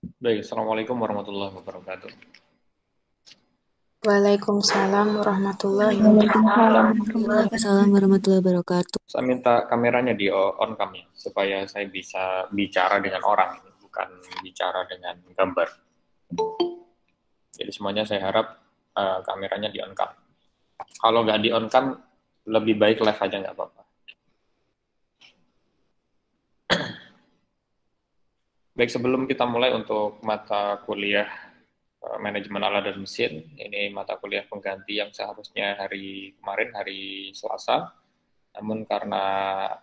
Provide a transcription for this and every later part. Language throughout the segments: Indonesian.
Baik, Assalamualaikum warahmatullahi wabarakatuh. Waalaikumsalam warahmatullahi Waalaikumsalam wabarakatuh. warahmatullahi Waalaikumsalam warahmatullahi wabarakatuh. Saya minta kameranya di on cam ya, supaya saya bisa bicara dengan orang, bukan bicara dengan gambar. Jadi semuanya saya harap kameranya di on cam. Kalau nggak di on cam, lebih baik live aja nggak apa-apa. Baik, sebelum kita mulai untuk mata kuliah manajemen alat dan mesin, ini mata kuliah pengganti yang seharusnya hari kemarin, hari Selasa, namun karena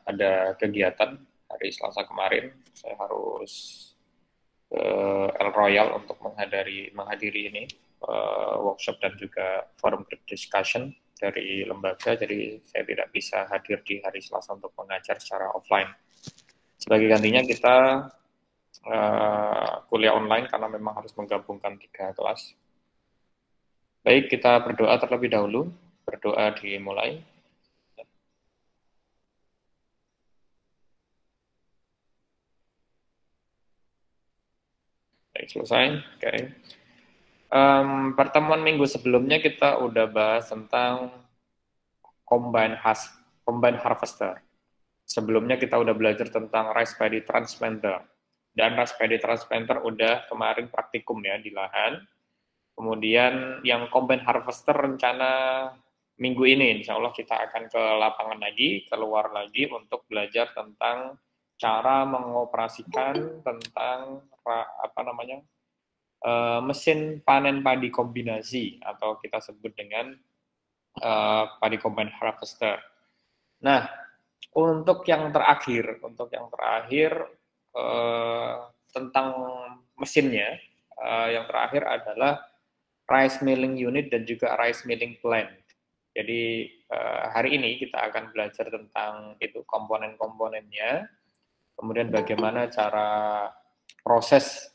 ada kegiatan hari Selasa kemarin, saya harus ke El Royal untuk menghadiri ini workshop dan juga forum group discussion dari lembaga, jadi saya tidak bisa hadir di hari Selasa untuk mengajar secara offline. Sebagai gantinya kita kuliah online karena memang harus menggabungkan 3 kelas. Baik, kita berdoa terlebih dahulu. Berdoa dimulai. Baik, selesai. Oke. Pertemuan minggu sebelumnya kita udah bahas tentang combine harvester. Sebelumnya kita udah belajar tentang rice paddy transplanter. Dan rice paddy transplanter udah kemarin praktikum ya di lahan. Kemudian yang combine harvester rencana minggu ini, insya Allah kita akan ke lapangan lagi, keluar lagi untuk belajar tentang cara mengoperasikan tentang mesin panen padi kombinasi atau kita sebut dengan padi combine harvester. Nah, untuk yang terakhir tentang mesinnya, yang terakhir adalah rice milling unit dan juga rice milling plant. Jadi hari ini kita akan belajar tentang itu komponen-komponennya, kemudian bagaimana cara proses,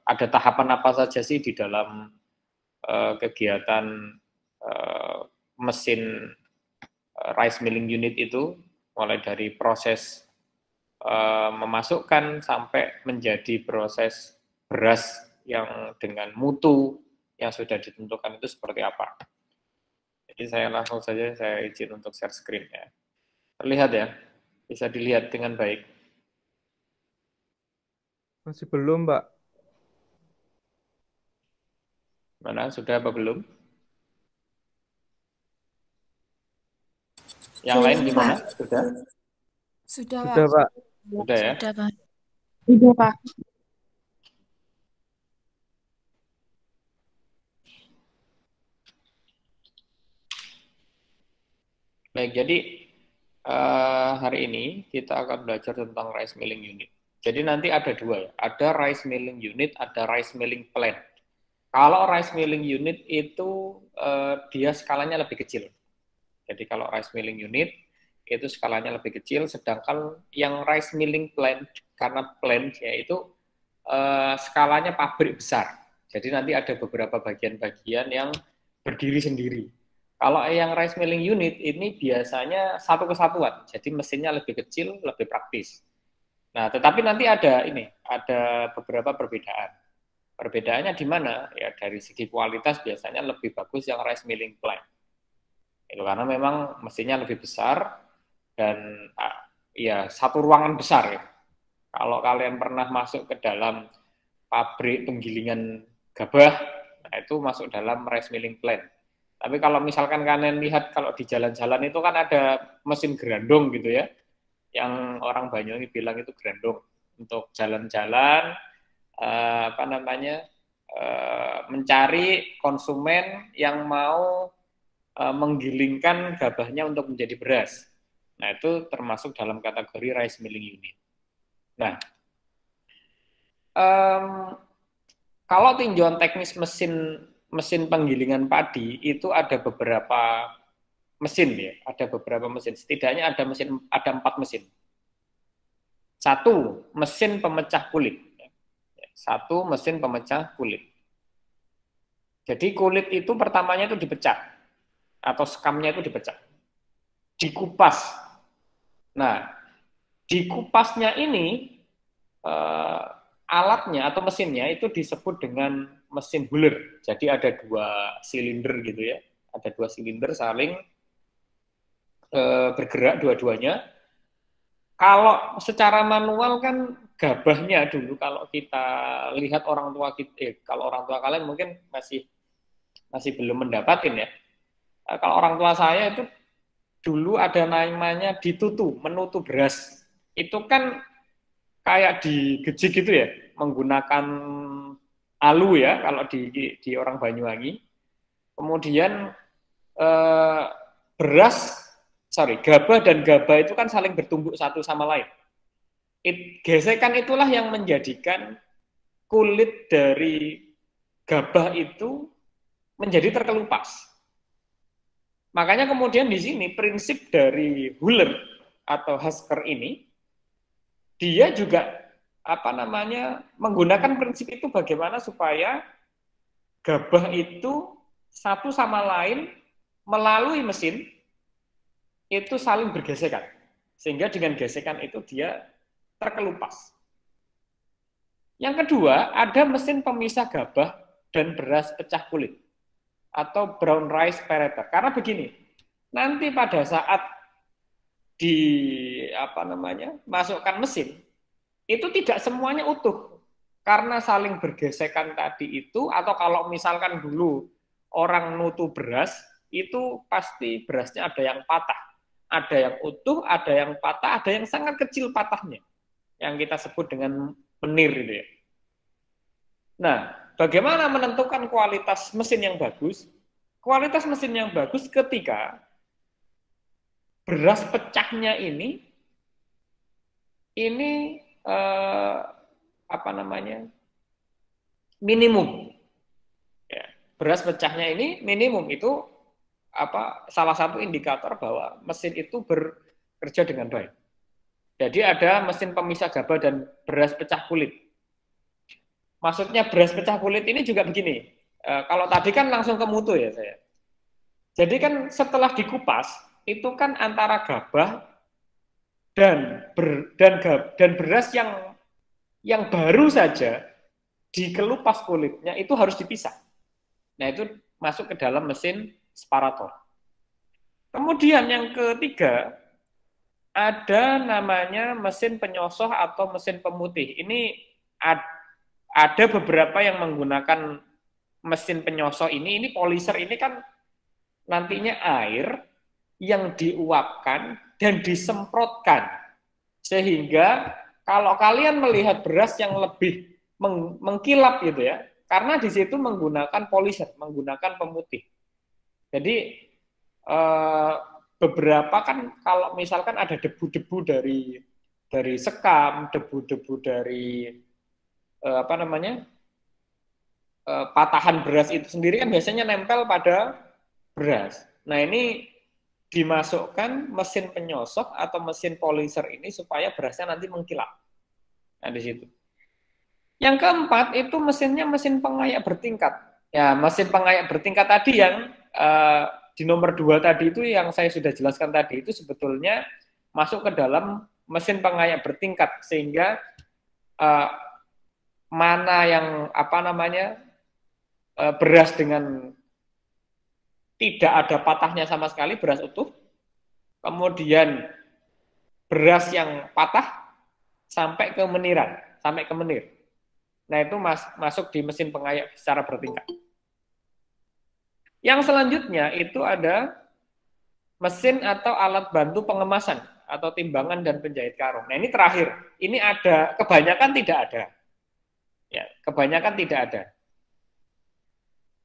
ada tahapan apa saja sih di dalam kegiatan mesin rice milling unit itu, mulai dari proses memasukkan sampai menjadi proses beras yang dengan mutu yang sudah ditentukan itu seperti apa. Jadi saya langsung saja saya izin untuk share screen ya. Terlihat ya? Bisa dilihat dengan baik. Masih belum, Mbak. Mana? Sudah apa belum? Yang lain Belum, gimana? Pak. Sudah? Sudah, Pak. Sudah, Pak. Sudah ya? Sudah, Pak. Sudah, Pak. Baik, jadi hari ini kita akan belajar tentang rice milling unit. Jadi nanti ada dua ya, ada rice milling unit, ada rice milling plant. Kalau rice milling unit itu dia skalanya lebih kecil. Jadi kalau rice milling unit itu skalanya lebih kecil, sedangkan yang rice milling plant, karena plant yaitu skalanya pabrik besar. Jadi nanti ada beberapa bagian-bagian yang berdiri sendiri. Kalau yang rice milling unit ini biasanya satu kesatuan, jadi mesinnya lebih kecil, lebih praktis. Nah, tetapi nanti ada beberapa perbedaan. Perbedaannya di mana? Ya dari segi kualitas biasanya lebih bagus yang rice milling plant. Itu karena memang mesinnya lebih besar dan ya satu ruangan besar ya. Kalau kalian pernah masuk ke dalam pabrik penggilingan gabah, nah itu masuk dalam rice milling plant. Tapi kalau misalkan kalian lihat kalau di jalan-jalan itu kan ada mesin gerandong gitu ya, yang orang Banyuwangi bilang itu gerandong untuk jalan-jalan, mencari konsumen yang mau menggilingkan gabahnya untuk menjadi beras. Nah itu termasuk dalam kategori rice milling unit. Nah, um, kalau tinjauan teknis mesin mesin penggilingan padi itu ada beberapa mesin ya, ada beberapa mesin. Setidaknya ada 4 mesin. Satu mesin pemecah kulit, satu mesin pemecah kulit. Jadi kulit itu pertamanya itu dipecah atau skamnya itu dipecah, dikupas. Nah, di kupasnya ini alatnya atau mesinnya itu disebut dengan mesin Huller. Jadi ada 2 silinder gitu ya. Ada 2 silinder saling bergerak dua-duanya. Kalau secara manual kan gabahnya dulu kalau kita lihat orang tua kita, kalau orang tua kalian mungkin masih belum mendapatkan ya. Kalau orang tua saya itu dulu ada namanya menutu beras. Itu kan kayak digejik gitu ya, menggunakan alu ya kalau di orang Banyuwangi. Kemudian gabah dan gabah itu kan saling bertumbuk satu sama lain. Gesekan itulah yang menjadikan kulit dari gabah itu menjadi terkelupas. Makanya kemudian di sini prinsip dari Huller atau Husker ini, dia juga menggunakan prinsip itu bagaimana supaya gabah itu satu sama lain melalui mesin itu saling bergesekan, sehingga dengan gesekan itu dia terkelupas. Yang kedua, ada mesin pemisah gabah dan beras pecah kulit atau brown rice separator. Karena begini, nanti pada saat masukkan mesin, itu tidak semuanya utuh. Karena saling bergesekan tadi itu, atau kalau misalkan dulu orang nutu beras, itu pasti berasnya ada yang patah. Ada yang utuh, ada yang patah, ada yang sangat kecil patahnya. Yang kita sebut dengan menir itu ya. Nah, bagaimana menentukan kualitas mesin yang bagus? Kualitas mesin yang bagus ketika beras pecahnya ini minimum. Ya, beras pecahnya ini minimum itu salah satu indikator bahwa mesin itu bekerja dengan baik. Jadi ada mesin pemisah gabah dan beras pecah kulit. Maksudnya beras pecah kulit ini juga begini. Kalau tadi kan langsung ke mutu ya saya. Jadi kan setelah dikupas itu kan antara gabah dan beras yang baru saja dikelupas kulitnya itu harus dipisah. Nah itu masuk ke dalam mesin separator. Kemudian yang ketiga ada namanya mesin penyosoh atau mesin pemutih. Ini ada beberapa yang menggunakan mesin penyosoh ini polyser ini kan nantinya air yang diuapkan dan disemprotkan. Sehingga kalau kalian melihat beras yang lebih mengkilap gitu ya, karena di situ menggunakan polyser, menggunakan pemutih. Jadi beberapa kan kalau misalkan ada debu-debu dari sekam, debu-debu dari patahan beras itu sendiri kan biasanya nempel pada beras. Nah ini dimasukkan mesin penyosok atau mesin polyser ini supaya berasnya nanti mengkilap. Nah di situ. Yang keempat itu mesinnya mesin pengayak bertingkat. Ya mesin pengayak bertingkat tadi yang di nomor 2 tadi itu yang saya sudah jelaskan tadi itu sebetulnya masuk ke dalam mesin pengayak bertingkat sehingga mana yang beras dengan tidak ada patahnya sama sekali, beras utuh, kemudian beras yang patah sampai ke meniran, sampai ke menir. Nah itu masuk di mesin pengayak secara bertingkat. Yang selanjutnya itu ada mesin atau alat bantu pengemasan atau timbangan dan penjahit karung. Nah ini terakhir, ini ada, kebanyakan tidak ada. Ya, kebanyakan tidak ada.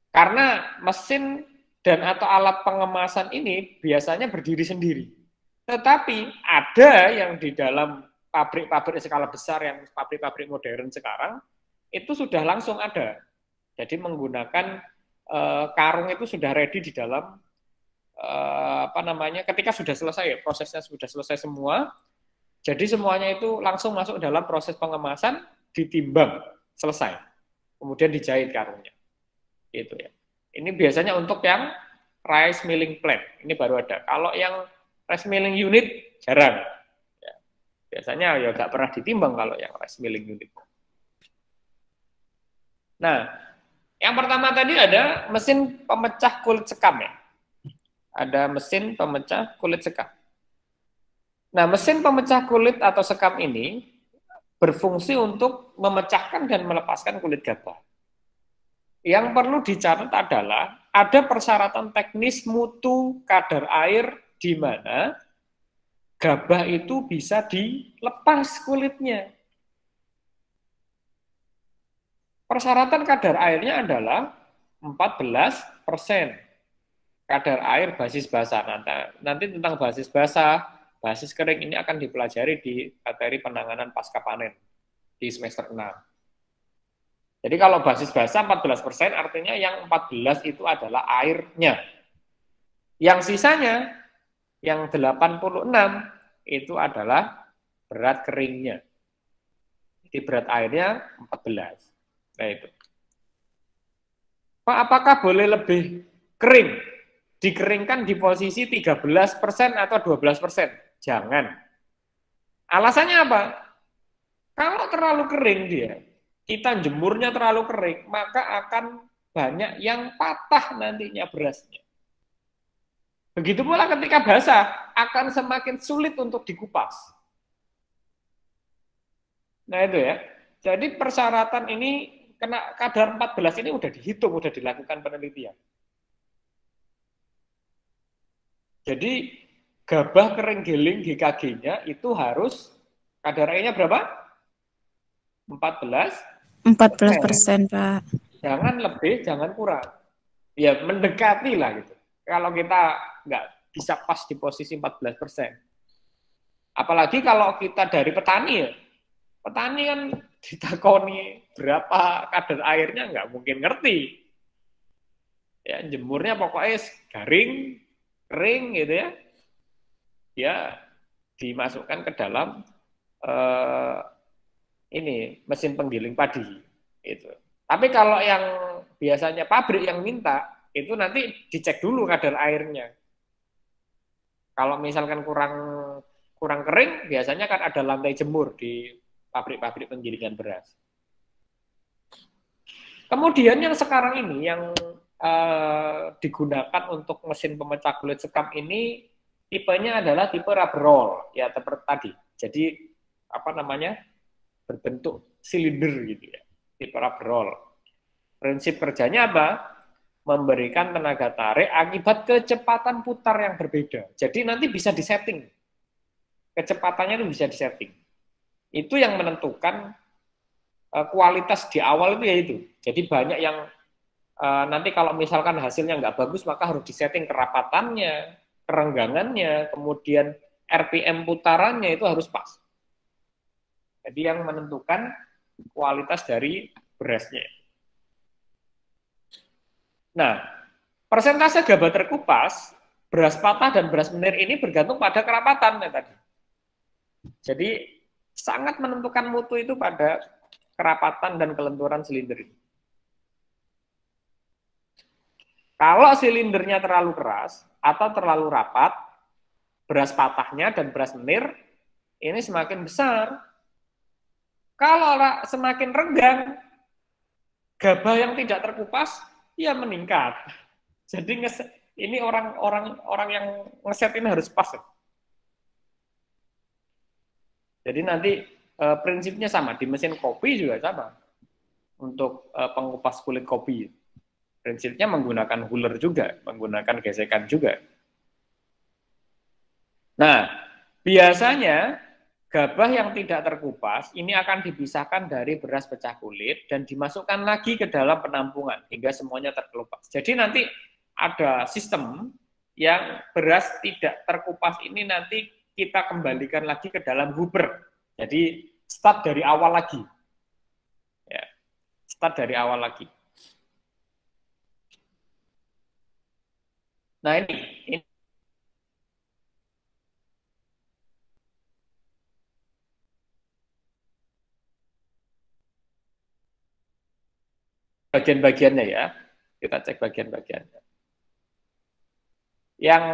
Karena mesin dan atau alat pengemasan ini biasanya berdiri sendiri. Tetapi ada yang di dalam pabrik-pabrik skala besar, yang pabrik-pabrik modern sekarang, itu sudah langsung ada. Jadi menggunakan karung itu sudah ready di dalam ketika sudah selesai ya, prosesnya sudah selesai semua, jadi semuanya itu langsung masuk dalam proses pengemasan, ditimbang, selesai, kemudian dijahit karungnya, gitu ya. Ini biasanya untuk yang rice milling plant, ini baru ada. Kalau yang rice milling unit jarang, ya. Biasanya ya nggak pernah ditimbang kalau yang rice milling unit. Nah, yang pertama tadi ada mesin pemecah kulit sekam ya. Ada mesin pemecah kulit sekam. Nah, mesin pemecah kulit atau sekam ini berfungsi untuk memecahkan dan melepaskan kulit gabah. Yang perlu dicatat adalah ada persyaratan teknis mutu kadar air di mana gabah itu bisa dilepas kulitnya. Persyaratan kadar airnya adalah 14%. Kadar air basis basah. Nanti tentang basis basah, basis kering ini akan dipelajari di materi penanganan pasca panen di semester 6. Jadi kalau basis basah 14% artinya yang 14 itu adalah airnya. Yang sisanya, yang 86 itu adalah berat keringnya. Jadi berat airnya 14. Nah itu. Pak, apakah boleh lebih kering? Dikeringkan di posisi 13% atau 12%? Jangan. Alasannya apa? Kalau terlalu kering dia, kita jemurnya terlalu kering, maka akan banyak yang patah nantinya berasnya. Begitu pula ketika basah, akan semakin sulit untuk dikupas. Nah itu ya. Jadi persyaratan ini, kena kadar 14 ini udah dihitung, udah dilakukan penelitian. Jadi gabah kering giling GKG-nya itu harus kadar airnya berapa? 14%, Pak. Jangan lebih, jangan kurang. Ya mendekati lah gitu. Kalau kita nggak bisa pas di posisi 14%. Apalagi kalau kita dari petani ya. Petani kan ditakoni berapa kadar airnya nggak mungkin ngerti. Ya jemurnya pokoknya garing, kering gitu ya. Ya dimasukkan ke dalam ini mesin penggiling padi itu. Tapi kalau yang biasanya pabrik yang minta itu nanti dicek dulu kadar airnya. Kalau misalkan kurang kering, biasanya kan ada lantai jemur di pabrik-pabrik penggilingan beras. Kemudian yang sekarang ini yang digunakan untuk mesin pemecah kulit sekam ini tipenya adalah tipe rubber roll ya seperti tadi. Jadi apa namanya? Berbentuk silinder gitu ya, tipe rubber roll. Prinsip kerjanya apa? Memberikan tenaga tarik akibat kecepatan putar yang berbeda. Jadi nanti bisa disetting. Kecepatannya itu bisa disetting. Itu yang menentukan kualitas di awal itu ya itu. Jadi banyak yang nanti kalau misalkan hasilnya nggak bagus, maka harus disetting kerapatannya, kerenggangannya, kemudian RPM putarannya itu harus pas. Jadi yang menentukan kualitas dari berasnya. Nah, persentase gabah terkupas, beras patah dan beras menir ini bergantung pada kerapatan ya tadi. Jadi sangat menentukan mutu itu pada kerapatan dan kelenturan silinder ini. Kalau silindernya terlalu keras atau terlalu rapat, beras patahnya dan beras menir ini semakin besar. Kalau semakin renggang, gabah yang tidak terkupas, ya meningkat. Jadi ini orang yang ngeset ini harus pas. Jadi nanti prinsipnya sama, di mesin kopi juga sama. Untuk pengupas kulit kopi. Prinsipnya menggunakan huller juga, menggunakan gesekan juga. Nah, biasanya gabah yang tidak terkupas ini akan dipisahkan dari beras pecah kulit dan dimasukkan lagi ke dalam penampungan hingga semuanya terkelupas. Jadi nanti ada sistem yang beras tidak terkupas ini nanti kita kembalikan lagi ke dalam hooper. Jadi start dari awal lagi. Ya, start dari awal lagi. Nah ini bagian-bagiannya ya. Kita cek bagian-bagiannya. Yang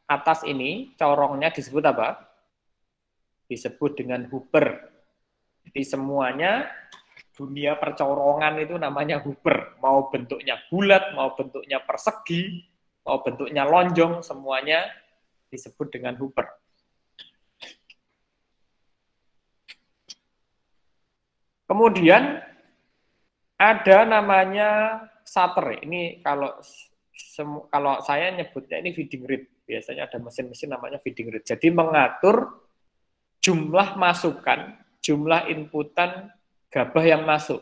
atas ini corongnya disebut apa? Disebut dengan hooper. Jadi semuanya dunia percorongan itu namanya Hooper. Mau bentuknya bulat, mau bentuknya persegi, mau bentuknya lonjong, semuanya disebut dengan Hooper. Kemudian ada namanya shutter. Ini kalau saya nyebutnya ini feeding rate. Biasanya ada mesin-mesin namanya feeding rate. Jadi mengatur jumlah masukan, jumlah inputan gabah yang masuk.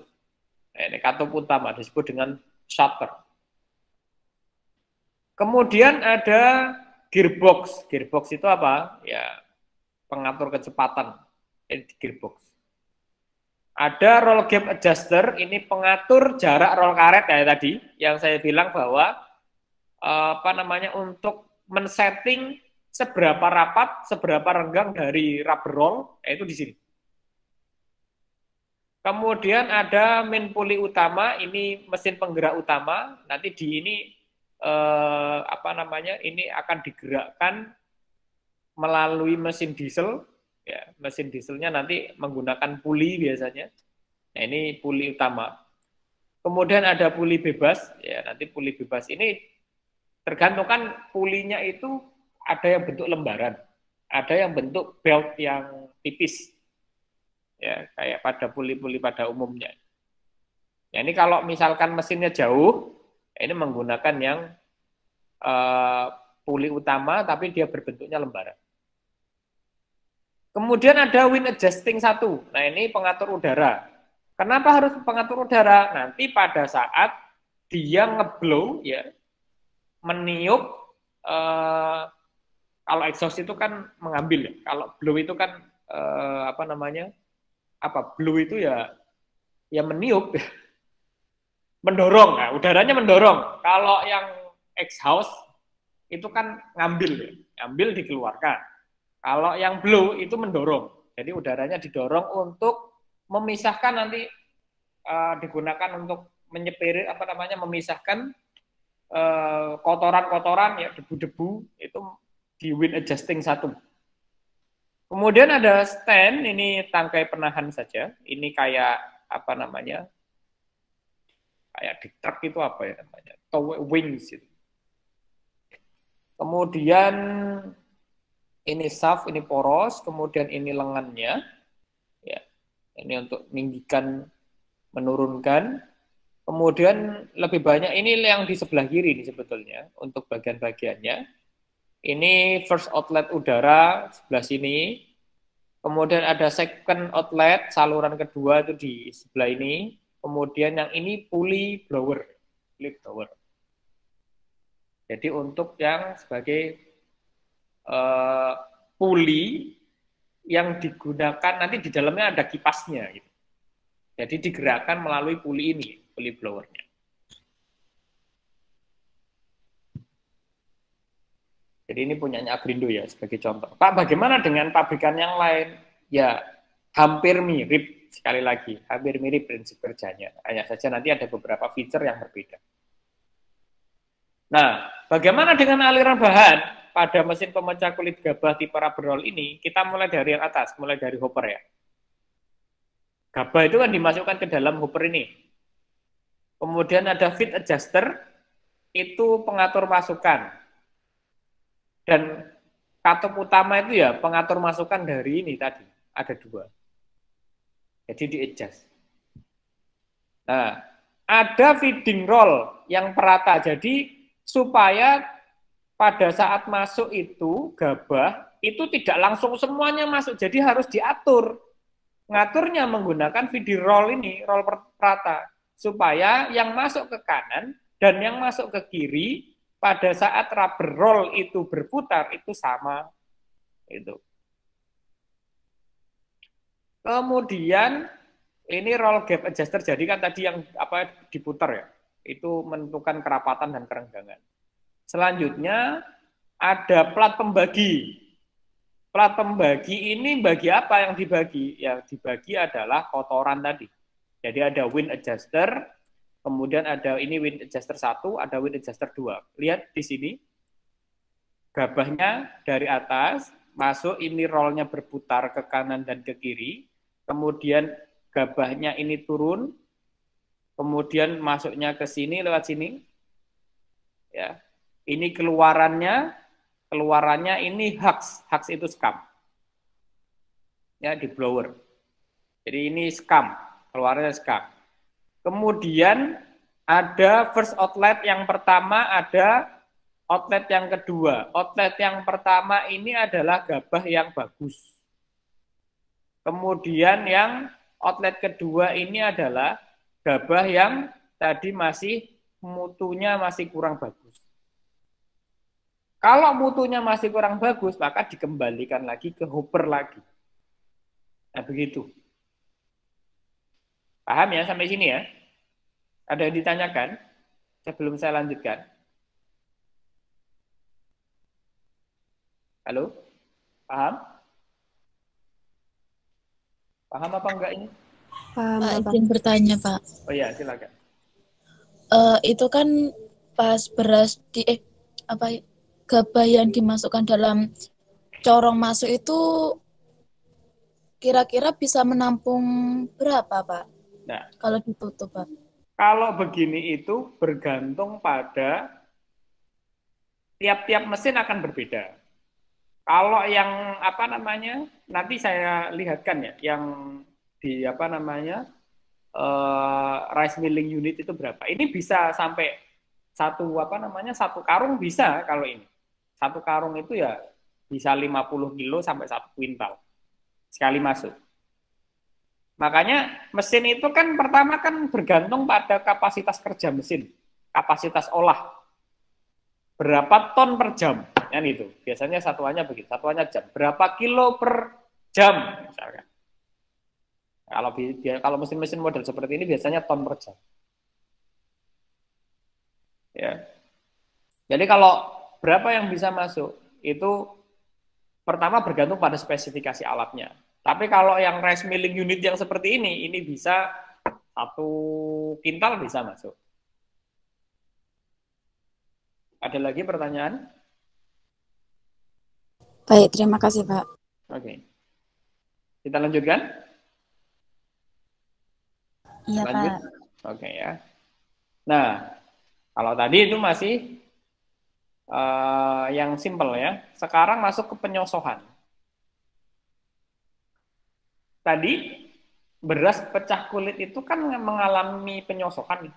Nah, ini katup utama disebut dengan shutter. Kemudian ada gearbox. Gearbox itu apa? Ya, pengatur kecepatan. Ini gearbox. Ada roll gap adjuster, ini pengatur jarak roll karet kayak tadi yang saya bilang bahwa untuk men-setting seberapa rapat, seberapa renggang dari rubber roll, yaitu di sini. Kemudian ada main pulley utama, ini mesin penggerak utama. Nanti di ini ini akan digerakkan melalui mesin diesel. Ya, mesin dieselnya nanti menggunakan puli biasanya. Nah, ini puli utama. Kemudian ada puli bebas. Ya, nanti puli bebas ini tergantungkan pulinya itu ada yang bentuk lembaran, ada yang bentuk belt yang tipis. Ya, kayak pada puli-puli pada umumnya. Ya, ini kalau misalkan mesinnya jauh, ya ini menggunakan yang puli utama tapi dia berbentuknya lembaran. Kemudian ada wind adjusting 1. Nah, ini pengatur udara. Kenapa harus pengatur udara? Nanti pada saat dia ngeblow, ya, meniup, kalau exhaust itu kan mengambil, ya. Kalau blow itu kan blow itu ya meniup, mendorong. Nah, udaranya mendorong. Kalau yang exhaust itu kan ngambil, ya. Ngambil dikeluarkan. Kalau yang blow itu mendorong, jadi udaranya didorong untuk memisahkan nanti digunakan untuk memisahkan kotoran-kotoran ya debu-debu itu di wind adjusting 1. Kemudian ada stand, ini tangkai penahan saja. Ini kayak kayak di truk itu apa ya namanya? Tow wings itu. Kemudian ini shaft, ini poros, kemudian ini lengannya, ya, ini untuk meninggikan, menurunkan. Kemudian lebih banyak ini yang di sebelah kiri ini sebetulnya untuk bagian-bagiannya. Ini first outlet udara sebelah sini. Kemudian ada second outlet, saluran kedua itu di sebelah ini. Kemudian yang ini pulley blower, Jadi untuk yang sebagai puli yang digunakan nanti di dalamnya ada kipasnya gitu. Jadi digerakkan melalui puli ini, puli blowernya. Jadi ini punyanya Agrindo ya sebagai contoh. Pak, bagaimana dengan pabrikan yang lain? Ya hampir mirip, sekali lagi hampir mirip prinsip kerjanya. Hanya saja nanti ada beberapa feature yang berbeda. Nah, bagaimana dengan aliran bahan? Pada mesin pemecah kulit gabah tipe rubber roll ini, kita mulai dari yang atas, mulai dari hopper ya. Gabah itu kan dimasukkan ke dalam hopper ini. Kemudian ada feed adjuster, itu pengatur masukan. Dan katup utama itu ya pengatur masukan dari ini tadi, ada 2. Jadi di adjust. Nah, ada feeding roll yang perata, jadi supaya pada saat masuk itu gabah itu tidak langsung semuanya masuk, jadi harus diatur. Ngaturnya menggunakan feeding roll ini, roll perata, supaya yang masuk ke kanan dan yang masuk ke kiri pada saat rubber roll itu berputar itu sama. Itu. Kemudian ini roll gap adjuster, jadi kan tadi yang diputar ya, itu menentukan kerapatan dan kerenggangan. Selanjutnya ada plat pembagi. Plat pembagi ini bagi apa yang dibagi? Yang dibagi adalah kotoran tadi. Jadi ada wind adjuster, kemudian ada ini wind adjuster 1, ada wind adjuster 2. Lihat di sini. Gabahnya dari atas masuk, ini rollnya berputar ke kanan dan ke kiri. Kemudian gabahnya ini turun, kemudian masuknya ke sini lewat sini, ya. Ini keluarannya ini hux itu scum, ya di blower. Jadi ini scum, keluarnya scum. Kemudian ada first outlet yang pertama, ada outlet yang kedua. Outlet yang pertama ini adalah gabah yang bagus. Kemudian yang outlet kedua ini adalah gabah yang tadi masih mutunya masih kurang bagus. Kalau mutunya masih kurang bagus, maka dikembalikan lagi ke hopper lagi. Nah, begitu. Paham ya sampai sini ya? Ada yang ditanyakan sebelum saya lanjutkan? Halo? Paham? Paham apa enggak ini? Paham, Pak, Bapak. izin bertanya, Pak. Oh iya, silakan. Itu kan pas beras gabah yang dimasukkan dalam corong masuk itu kira-kira bisa menampung berapa, Pak? Nah, Kalau ditutup, Pak. kalau begini itu bergantung pada tiap-tiap mesin akan berbeda. Kalau yang apa namanya, nanti saya lihatkan ya, yang di apa namanya rice milling unit itu berapa. Ini bisa sampai satu karung bisa kalau ini. Satu karung itu ya bisa 50 kilo sampai 1 kuintal sekali masuk. Makanya mesin itu kan pertama kan bergantung pada kapasitas kerja mesin, kapasitas olah. Berapa ton per jam, kan itu. Biasanya satuannya begitu, satuannya jam. Berapa kilo per jam, misalkan. Kalau mesin-mesin model seperti ini biasanya ton per jam. Ya. Jadi kalau berapa yang bisa masuk, itu pertama bergantung pada spesifikasi alatnya. Tapi kalau yang rice milling unit yang seperti ini bisa 1 kintal bisa masuk. Ada lagi pertanyaan? Baik, terima kasih, Pak. Oke. Kita lanjutkan? Iya, Lanjut? Pak. Oke ya. Nah, kalau tadi itu masih yang simple ya. Sekarang masuk ke penyosohan. Tadi beras pecah kulit itu kan mengalami penyosohan.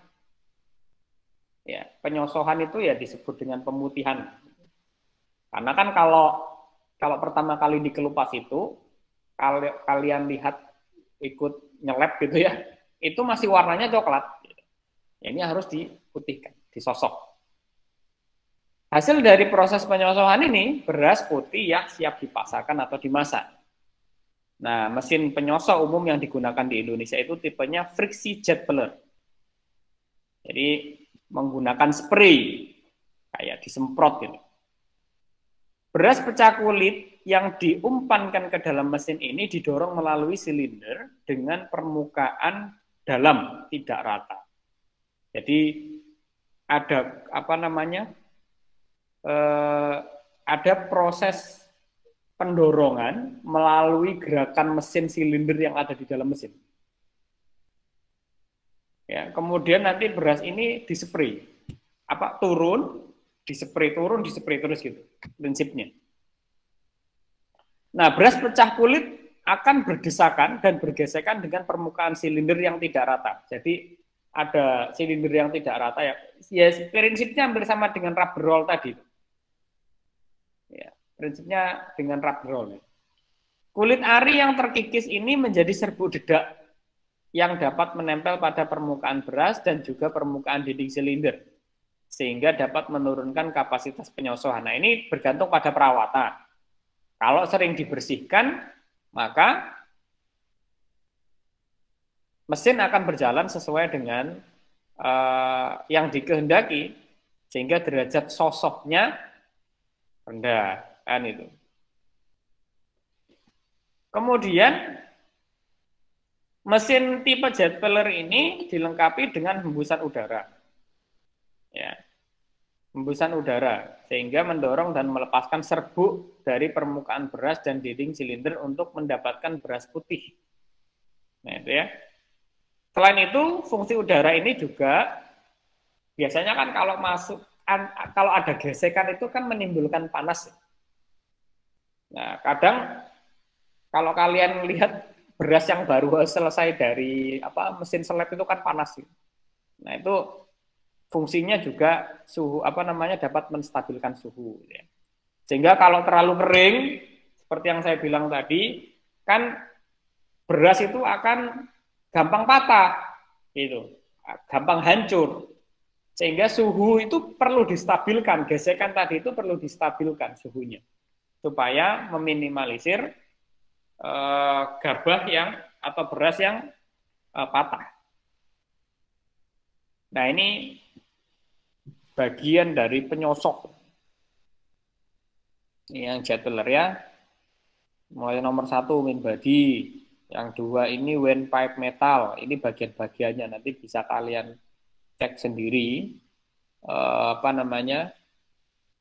Ya, penyosohan itu ya disebut dengan pemutihan. Karena kan kalau pertama kali dikelupas itu, kalau kalian lihat ikut nyelep gitu ya, itu masih warnanya coklat. Ya, ini harus diputihkan, disosok. Hasil dari proses penyosohan ini, beras putih yang siap dipasarkan atau dimasak. Nah, mesin penyosok umum yang digunakan di Indonesia itu tipenya friksi jet puller. Jadi menggunakan spray, kayak disemprot gitu. Beras pecah kulit yang diumpankan ke dalam mesin ini didorong melalui silinder dengan permukaan dalam, tidak rata. Jadi ada ada proses pendorongan melalui gerakan mesin silinder yang ada di dalam mesin. Ya, kemudian nanti beras ini dispray. Turun, dispray terus gitu. Prinsipnya. Nah, beras pecah kulit akan berdesakan dan bergesekan dengan permukaan silinder yang tidak rata. Jadi ada silinder yang tidak rata ya. Ya prinsipnya hampir sama dengan rubber roll tadi. Ya, prinsipnya dengan rubber roll. Kulit ari yang terkikis ini menjadi serbuk dedak yang dapat menempel pada permukaan beras dan juga permukaan dinding silinder, sehingga dapat menurunkan kapasitas penyosohan. Nah, ini bergantung pada perawatan. Kalau sering dibersihkan, maka mesin akan berjalan sesuai dengan yang dikehendaki, sehingga derajat sosoknya rendah, kan itu. Kemudian mesin tipe jet puller ini dilengkapi dengan hembusan udara. Ya. Hembusan udara sehingga mendorong dan melepaskan serbuk dari permukaan beras dan dinding silinder untuk mendapatkan beras putih. Nah, itu ya. Selain itu, fungsi udara ini juga biasanya kan kalau ada gesekan itu kan menimbulkan panas. Nah, kadang kalau kalian lihat beras yang baru selesai dari mesin seleb itu kan panas. Nah, itu fungsinya juga dapat menstabilkan suhu. Ya. Sehingga kalau terlalu kering, seperti yang saya bilang tadi, kan beras itu akan gampang patah, gitu, gampang hancur. Sehingga suhu itu perlu distabilkan, gesekan tadi itu perlu distabilkan suhunya, supaya meminimalisir gabah atau beras yang patah. Nah, ini bagian dari penyosok. Ini yang Jetteler ya. Mulai nomor 1 main body, yang 2 ini windpipe metal. Ini bagian-bagiannya, nanti bisa kalian cek sendiri.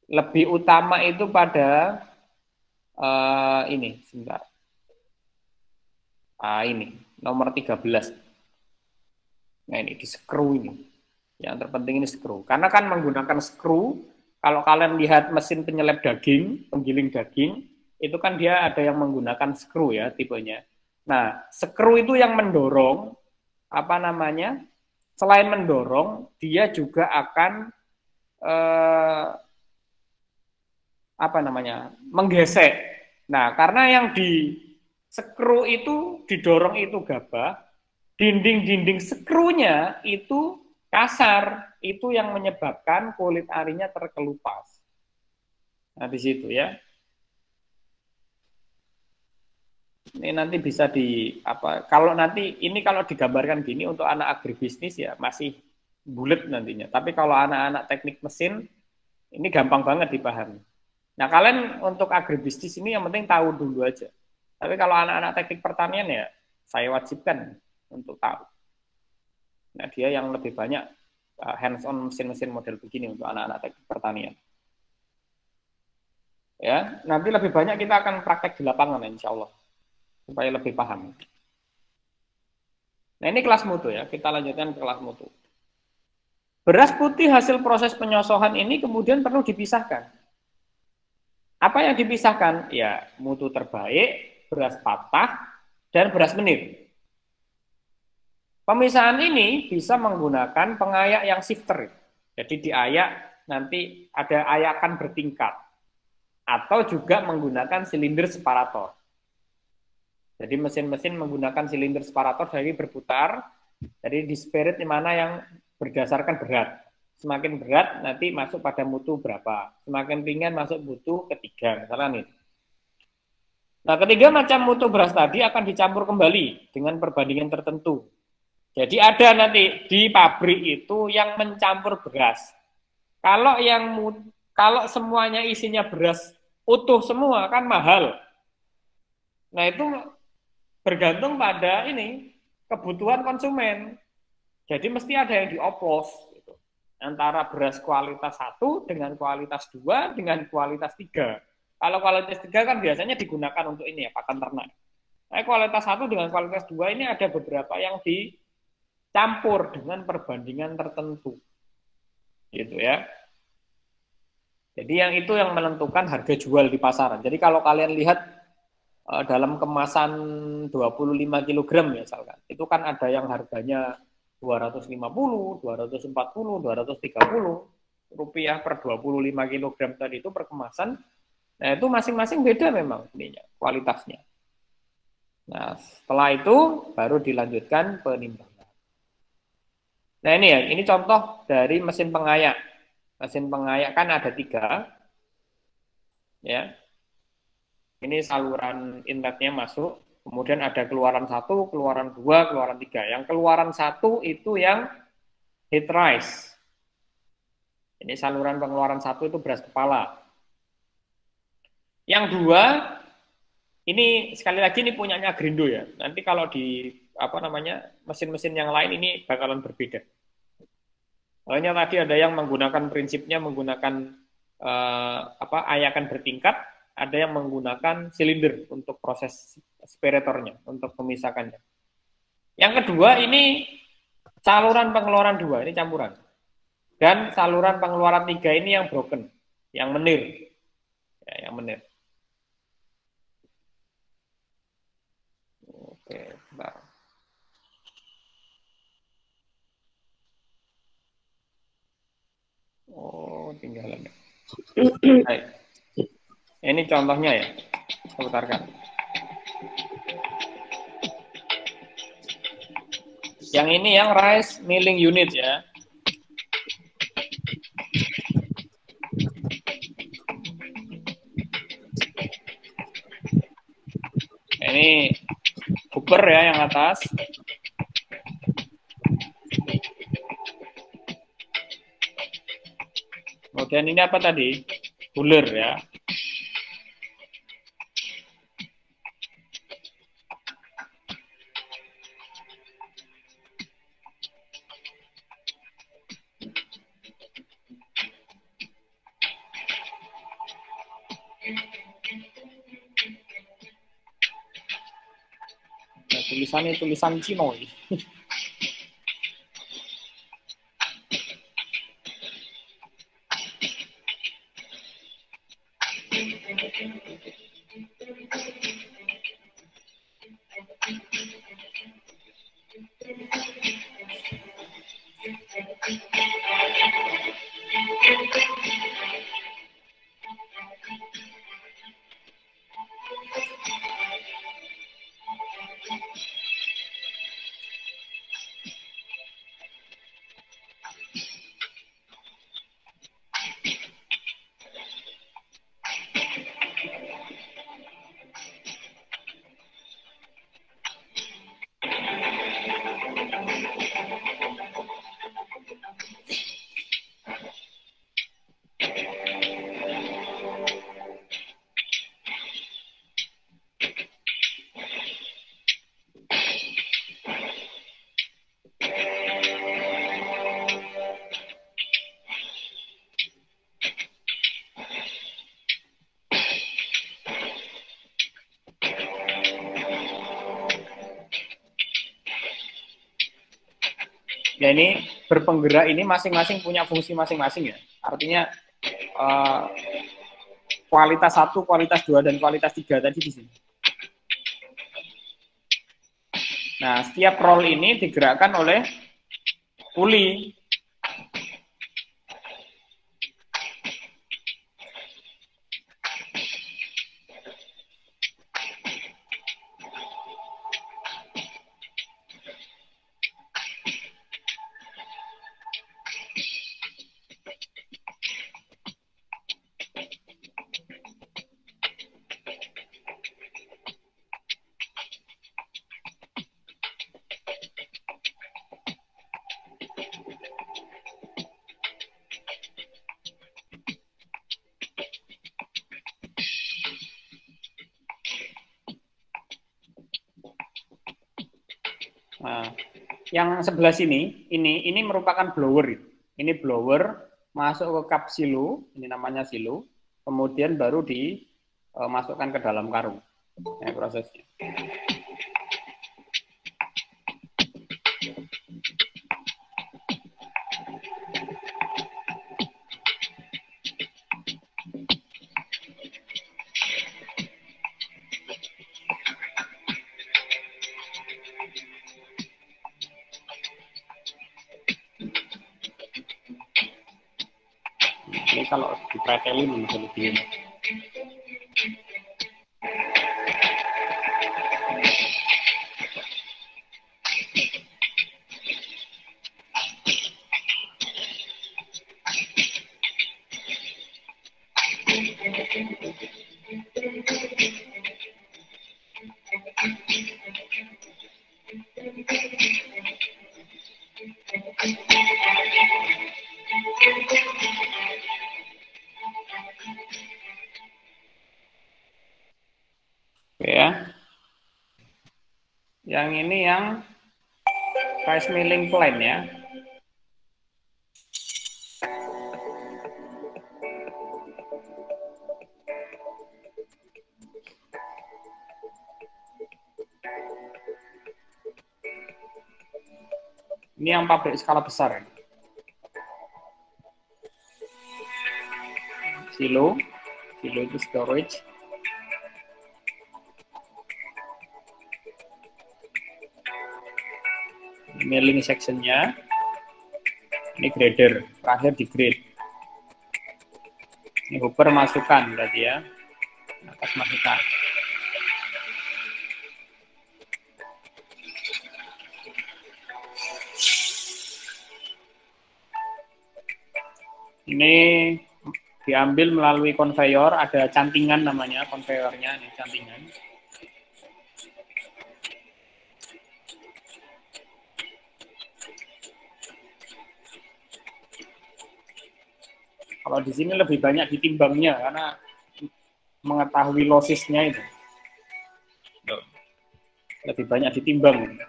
Lebih utama itu pada ini, sebentar. Ini nomor 13. Nah, ini di screw ini. Yang terpenting ini screw. Karena kan menggunakan screw, kalau kalian lihat mesin penyelep daging, penggiling daging, itu kan dia ada yang menggunakan screw ya tipenya. Nah, screw itu yang mendorong, selain mendorong, dia juga akan menggesek. Nah, karena yang di screw itu didorong itu gabah, dinding-dinding skrunya itu kasar, itu yang menyebabkan kulit arinya terkelupas. Nah, di situ ya. Ini nanti bisa kalau digambarkan gini untuk anak agribisnis ya masih bulat nantinya. Tapi kalau anak-anak teknik mesin ini gampang banget dipahami. Nah, kalian untuk agribisnis ini yang penting tahu dulu aja. Tapi kalau anak-anak teknik pertanian ya saya wajibkan untuk tahu. Nah, dia yang lebih banyak hands-on mesin-mesin model begini untuk anak-anak teknik pertanian. Ya, nanti lebih banyak kita akan praktek di lapangan insya Allah, supaya lebih paham. Nah, ini kelas mutu ya, kita lanjutkan ke kelas mutu. Beras putih hasil proses penyosohan ini kemudian perlu dipisahkan. Apa yang dipisahkan? Ya, mutu terbaik, beras patah, dan beras menir. Pemisahan ini bisa menggunakan pengayak yang shifter. Jadi diayak nanti ada ayakan bertingkat. Atau juga menggunakan silinder separator. Jadi mesin-mesin menggunakan silinder separator jadi berputar. Jadi di spirit di mana yang berdasarkan berat. Semakin berat nanti masuk pada mutu berapa. Semakin ringan masuk mutu ketiga. Misalnya nih. Nah, ketiga macam mutu beras tadi akan dicampur kembali dengan perbandingan tertentu. Jadi ada nanti di pabrik itu yang mencampur beras. Kalau semuanya isinya beras utuh semua kan mahal. Nah, itu bergantung pada kebutuhan konsumen. Jadi mesti ada yang dioplos gitu. Antara beras kualitas 1 dengan kualitas 2 dengan kualitas 3. Kalau kualitas 3 kan biasanya digunakan untuk pakan ternak. Nah, kualitas 1 dengan kualitas 2 ini ada beberapa yang dicampur dengan perbandingan tertentu. Gitu ya. Jadi yang menentukan harga jual di pasaran. Jadi kalau kalian lihat dalam kemasan 25 kg misalkan, itu kan ada yang harganya 250, 240, 230 rupiah per 25 kg tadi itu per kemasan. Nah, itu masing-masing beda memang kualitasnya. Nah, setelah itu baru dilanjutkan penimbangan. Nah, ini contoh dari mesin pengayak. Mesin pengayak kan ada 3. Ya. Ini saluran inletnya masuk, kemudian ada keluaran 1, keluaran 2, keluaran 3. Yang keluaran 1 itu yang heat rise. Ini saluran pengeluaran 1 itu beras kepala. Yang 2, ini sekali lagi ini punyanya Grindo ya. Nanti kalau di mesin-mesin yang lain ini bakalan berbeda. Makanya tadi ada yang menggunakan prinsipnya menggunakan ayakan bertingkat, ada yang menggunakan silinder untuk proses separatornya, untuk memisahkannya. Yang kedua ini saluran pengeluaran 2 ini campuran. Dan saluran pengeluaran 3 ini yang broken, yang menir. Ya, yang menir. Oke, bentar. Oh, tinggalan. Baik. Ini contohnya ya. Saya putarkan. Yang ini yang rice milling unit ya. Ini Cooper ya yang atas. Kemudian ini apa tadi? Buller ya. Nah, tulisannya tulisan Cina ini. Ya ini berpenggerak ini masing-masing punya fungsi masing-masing ya. Artinya kualitas 1, kualitas 2, dan kualitas 3 tadi di sini. Nah, setiap roll ini digerakkan oleh puli. Nah, yang sebelah sini, ini merupakan blower. Ini blower masuk ke cup silo, ini namanya silo, kemudian baru dimasukkan ke dalam karung. Nah, prosesnya. Ini kalau dipretelin bisa lebih. Ya. Yang ini yang rice milling plan ya. Ini Ini yang pabrik skala besar. Silo itu storage. Milling sectionnya. Ini grader, terakhir di grade. Ini hopper masukkan berarti ya. Atas masukkan. Ini diambil melalui konveyor, ada cantingan namanya konveyornya, ini cantingan. Kalau di sini lebih banyak ditimbangnya karena mengetahui losisnya itu. Lebih banyak ditimbang.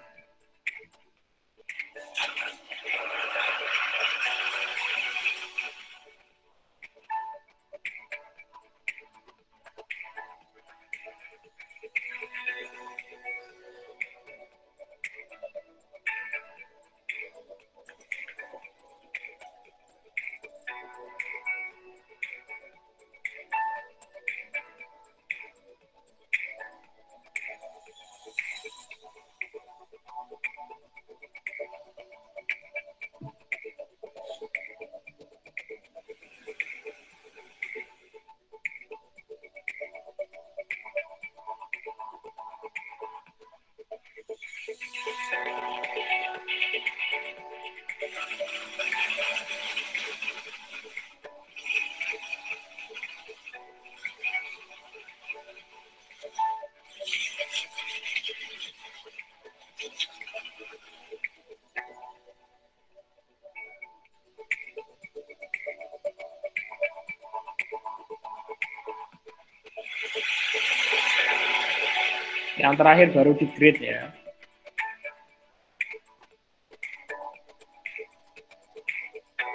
Yang terakhir baru di grade ya.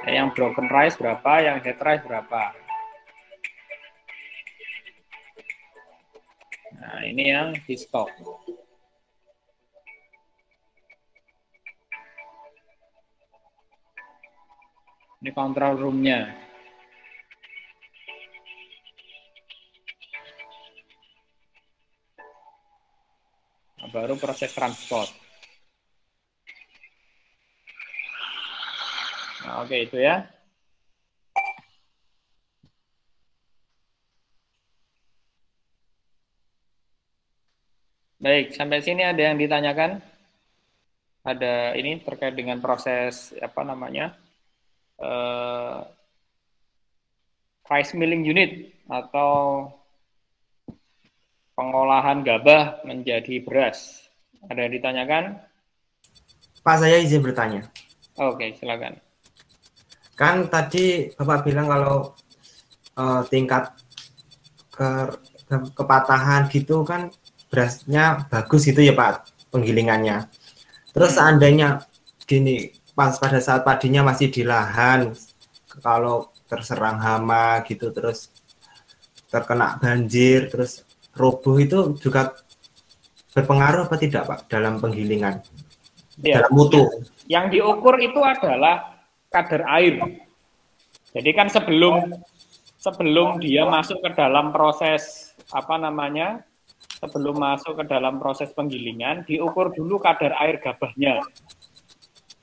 Yang broken rice berapa, yang head rice berapa. Nah, ini yang di stok. Ini control room-nya. Nah, baru proses transport. Nah, oke itu ya. Baik, sampai sini ada yang ditanyakan? Ada ini terkait dengan proses apa namanya? Rice milling unit atau pengolahan gabah menjadi beras. Ada yang ditanyakan? Pak, saya izin bertanya. Oke, silakan. Kan tadi Bapak bilang kalau tingkat kepatahan gitu kan berasnya bagus gitu ya Pak, penggilingannya. Terus seandainya gini, pas pada saat padinya masih di lahan, kalau terserang hama gitu, terus terkena banjir, terus roboh, itu juga berpengaruh apa tidak Pak dalam penggilingan, Ya, dalam mutu? yang diukur itu adalah kadar air. Jadi kan sebelum dia masuk ke dalam proses apa namanya, sebelum masuk ke dalam proses penggilingan, diukur dulu kadar air gabahnya.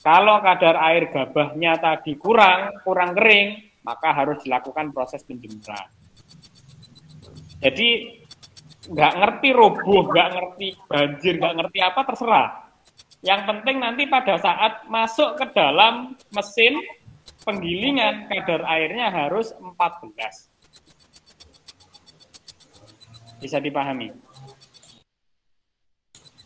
Kalau kadar air gabahnya tadi kurang kering, maka harus dilakukan proses penjemuran. Jadi nggak ngerti roboh, nggak ngerti banjir, nggak ngerti apa, terserah. Yang penting nanti pada saat masuk ke dalam mesin penggilingan, kadar airnya harus 14. Bisa dipahami?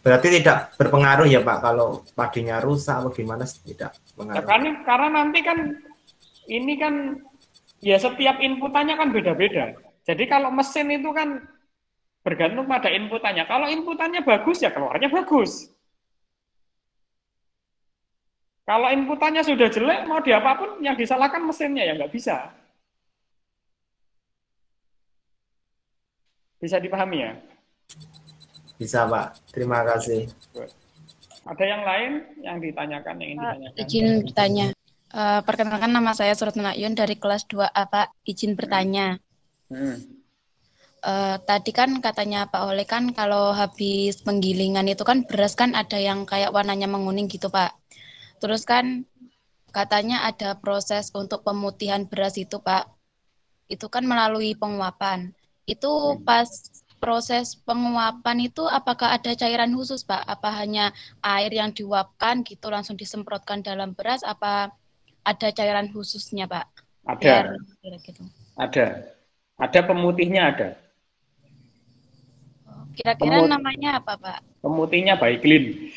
Berarti tidak berpengaruh ya Pak kalau padinya rusak atau gimana, tidak Ya, pengaruh? karena nanti kan ini kan ya setiap inputannya kan beda-beda. Jadi kalau mesin itu kan bergantung pada inputannya. Kalau inputannya bagus ya keluarnya bagus. Kalau inputannya sudah jelek, mau diapapun yang disalahkan mesinnya ya nggak bisa. Bisa dipahami ya? Bisa Pak, terima kasih. Ada yang lain yang ditanyakan, yang ingin ditanyakan? Izin bertanya. Perkenalkan, nama saya Suratna Yun dari kelas 2A, Pak. Izin bertanya. Tadi kan katanya Pak Oleh kan kalau habis penggilingan itu kan beras kan ada yang kayak warnanya menguning gitu, Pak. Terus kan katanya ada proses untuk pemutihan beras itu, Pak. Itu kan melalui penguapan. Itu pas proses penguapan itu apakah ada cairan khusus, Pak? Apa hanya air yang diuapkan gitu langsung disemprotkan dalam beras? Apa ada cairan khususnya, Pak? Ada. Biar gitu. Ada pemutihnya ada. Kira-kira namanya apa, Pak? Pemutihnya Baiklin.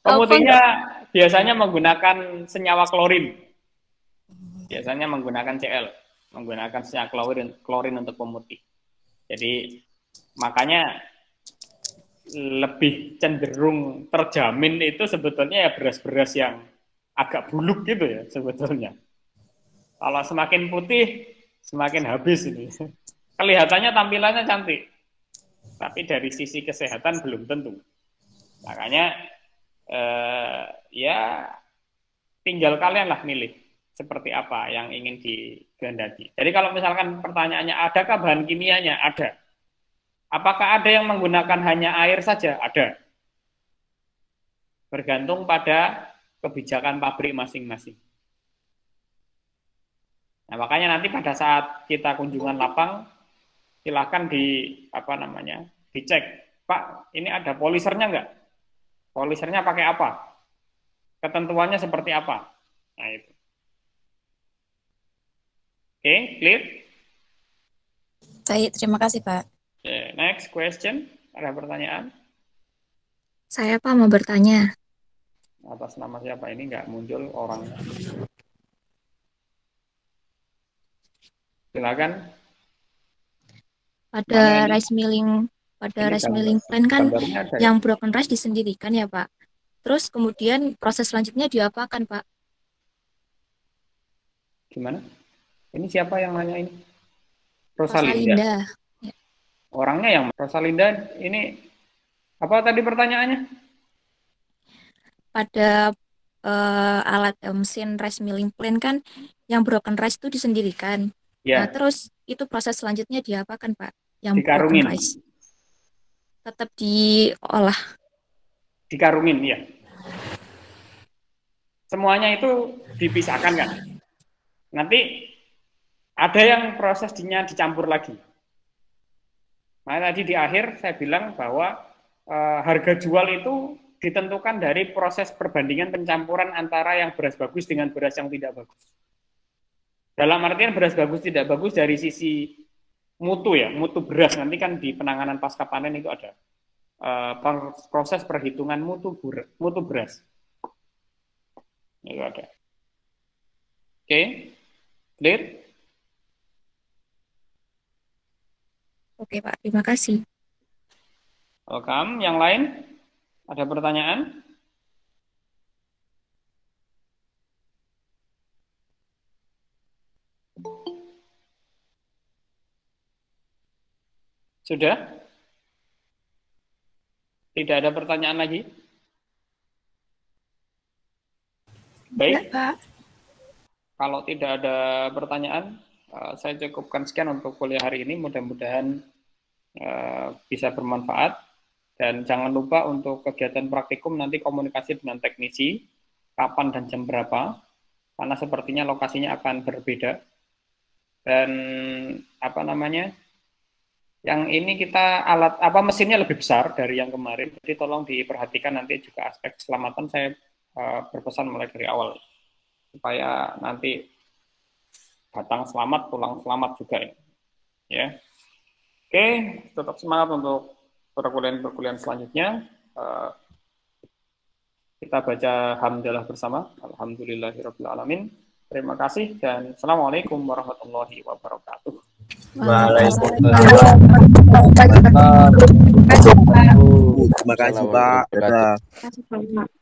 Pemutihnya biasanya menggunakan senyawa klorin. Biasanya menggunakan Cl, menggunakan senyawa klorin untuk pemutih. Jadi makanya lebih cenderung terjamin itu sebetulnya ya beras-beras yang agak buluk gitu ya sebetulnya. Kalau semakin putih, semakin habis ini. Kelihatannya tampilannya cantik, tapi dari sisi kesehatan belum tentu. Makanya ya tinggal kalian lah milih seperti apa yang ingin dikehendaki. Jadi kalau misalkan pertanyaannya adakah bahan kimianya? Ada. Apakah ada yang menggunakan hanya air saja? Ada. Bergantung pada kebijakan pabrik masing-masing. Nah, makanya nanti pada saat kita kunjungan lapang, silahkan dicek. Pak, ini ada polisernya enggak? Polisernya pakai apa? Ketentuannya seperti apa? Nah, itu. Oke, clear? Baik, terima kasih, Pak. Next question. Ada pertanyaan? Saya, Pak, mau bertanya. Atas nama siapa ini nggak muncul orangnya? Silakan. Pada rice milling plan kan yang broken rice disendirikan ya, Pak. Terus kemudian proses selanjutnya diapakan, Pak? Gimana? Ini siapa yang nanya ini? Rosalinda. Ya. Orangnya yang Rosalinda ini apa tadi pertanyaannya? Pada alat mesin rice milling plan kan yang broken rice itu disendirikan. Ya. Nah, terus itu proses selanjutnya diapakan, Pak? Yang dikarungin. Broken rice. Tetap diolah. Dikarungin, ya. Semuanya itu dipisahkan kan? Nanti ada yang prosesnya dicampur lagi. Nah, tadi di akhir saya bilang bahwa harga jual itu ditentukan dari proses perbandingan pencampuran antara yang beras bagus dengan beras yang tidak bagus. Dalam artian beras bagus tidak bagus dari sisi mutu ya, mutu beras. Nanti kan di penanganan pasca panen itu ada proses perhitungan mutu beras. Itu ada. Oke, clear? Oke, Pak, terima kasih. Welcome. Yang lain? Ada pertanyaan? Sudah? Tidak ada pertanyaan lagi? Baik. Pak. Kalau tidak ada pertanyaan, saya cukupkan sekian untuk kuliah hari ini. Mudah-mudahan bisa bermanfaat. Dan jangan lupa untuk kegiatan praktikum nanti komunikasi dengan teknisi, kapan dan jam berapa, karena sepertinya lokasinya akan berbeda. Dan yang ini kita mesinnya lebih besar dari yang kemarin, jadi tolong diperhatikan nanti juga aspek keselamatan. Saya berpesan mulai dari awal supaya nanti datang selamat, pulang selamat juga ya. Oke, tetap semangat untuk perkuliahan selanjutnya. Kita baca hamdalah bersama. Alhamdulillahirrabbilalamin. Terima kasih dan assalamualaikum warahmatullahi wabarakatuh. Waalaikumsalam. Terima kasih, Pak.